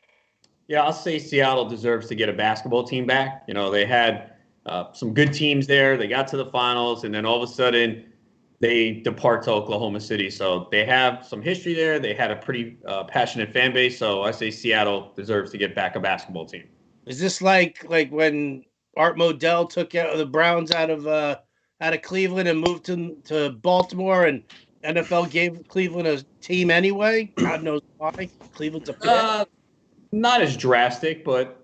Yeah, I'll say Seattle deserves to get a basketball team back. You know, they had some good teams there. They got to the finals, and then all of a sudden they depart to Oklahoma City. So they have some history there. They had a pretty passionate fan base. So I say Seattle deserves to get back a basketball team. Is this like when Art Modell took the Browns out of Cleveland and moved to Baltimore, and NFL gave Cleveland a team anyway? God knows why. Cleveland's a pit. Not as drastic, but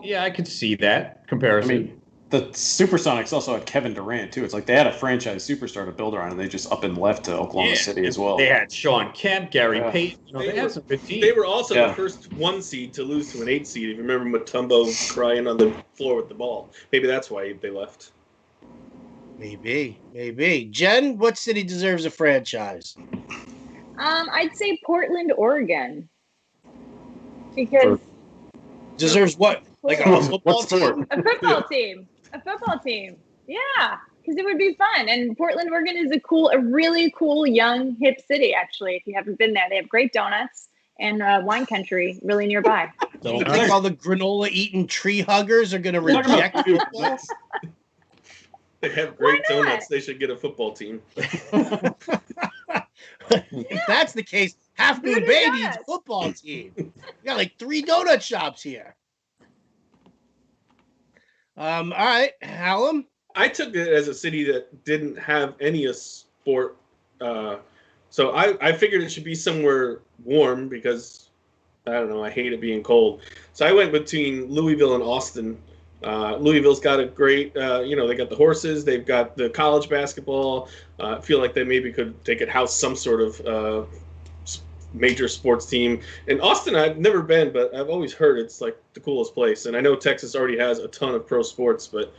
yeah, I could see that comparison. I mean, the Supersonics also had Kevin Durant too. It's like they had a franchise superstar to build around, and they just up and left to Oklahoma City as well. They had Sean Kemp, Gary Payton. They had some good teams. They were also the first 1 seed to lose to an 8 seed. If you remember Mutombo crying on the floor with the ball, maybe that's why they left. Maybe. Jen, what city deserves a franchise? I'd say Portland, Oregon. Because deserves what? Like a football team? A football team. Yeah, because it would be fun. And Portland, Oregon is a really cool, young, hip city, actually, if you haven't been there. They have great donuts and wine country really nearby. Don't think all the granola-eating tree huggers are going to reject football? They have great donuts. They should get a football team. If that's the case, Half Moon Bay needs a football team. We got like 3 donut shops here. All right, Hallam. I took it as a city that didn't have any sport, so I figured it should be somewhere warm because I don't know, I hate it being cold. So I went between Louisville and Austin. Louisville's got a great, they got the horses, they've got the college basketball. I feel like they could house some sort of major sports team. In Austin, I've never been, but I've always heard it's like the coolest place. And I know Texas already has a ton of pro sports, but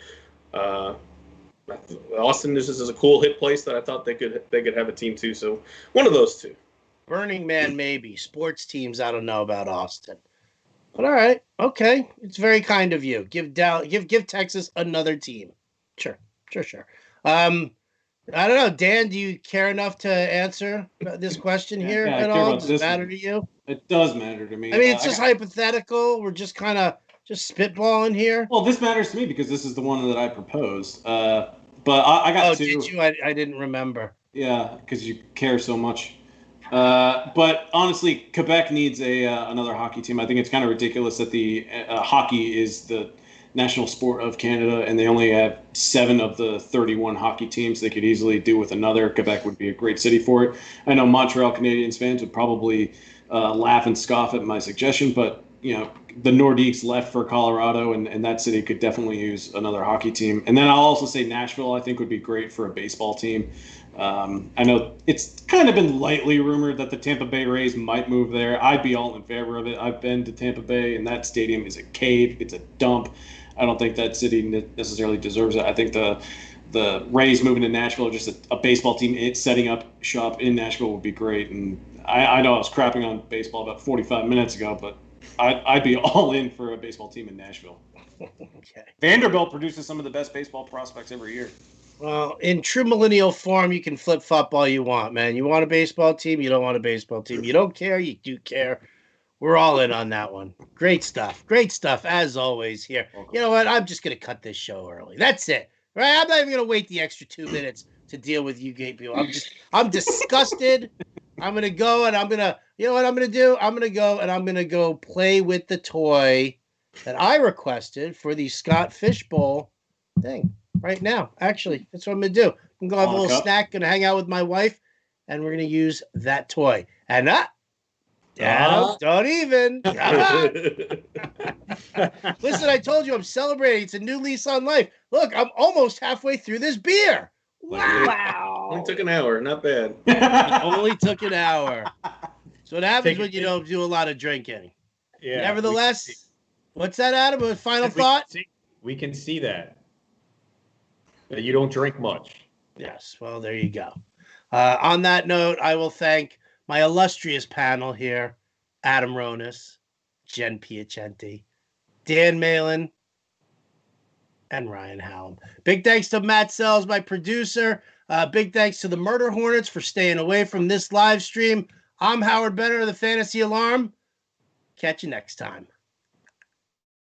Austin, this is a cool hit place that I thought they could have a team too. So one of those two. Burning Man, maybe. Sports teams, I don't know about Austin. But all right, okay. It's very kind of you. Give Texas another team. Sure. I don't know, Dan. Do you care enough to answer this question here I at care all? about Does it this matter one. to you? It does matter to me. I mean, it's just hypothetical. We're just kind of just spitballing here. Well, this matters to me because this is the one that I proposed. But I got two. Oh, did you? I didn't remember. Yeah, because you care so much. But honestly, Quebec needs another hockey team. I think it's kind of ridiculous that the hockey is the national sport of Canada, and they only have 7 of the 31 hockey teams. They could easily do with another. Quebec would be a great city for it. I know Montreal Canadiens fans would probably laugh and scoff at my suggestion, but the Nordiques left for Colorado, and that city could definitely use another hockey team. And then I'll also say Nashville, I think, would be great for a baseball team. I know it's kind of been lightly rumored that the Tampa Bay Rays might move there. I'd be all in favor of it. I've been to Tampa Bay, and that stadium is a cave. It's a dump. I don't think that city necessarily deserves it. I think the Rays moving to Nashville, or just a baseball team setting up shop in Nashville would be great. And I know I was crapping on baseball about 45 minutes ago, but I'd be all in for a baseball team in Nashville. Okay. Vanderbilt produces some of the best baseball prospects every year. Well, in true millennial form, you can flip-flop all you want, man. You want a baseball team, you don't want a baseball team. You don't care, you do care. We're all in on that one. Great stuff, as always here. You know what? I'm just going to cut this show early. That's it, right? I'm not even going to wait the extra 2 minutes to deal with you gay people. I'm disgusted. I'm going to go and you know what I'm going to do? I'm going to go play with the toy that I requested for the Scott Fishbowl thing right now. Actually, that's what I'm going to do. I'm going to have a little snack, going to hang out with my wife, and we're going to use that toy. And don't even. Listen, I told you I'm celebrating. It's a new lease on life. Look, I'm almost halfway through this beer. Wow. Only took an hour. Not bad. Only took an hour. So what happens when you don't do a lot of drinking? Yeah. Nevertheless, what's that, Adam? A final thought? We can see that you don't drink much. Yes. Well, there you go. On that note, I will thank my illustrious panel here: Adam Ronis, Jen Piacenti, Dan Malin, and Ryan Hallam. Big thanks to Matt Sells, my producer. Big thanks to the Murder Hornets for staying away from this live stream. I'm Howard Benner of the Fantasy Alarm. Catch you next time.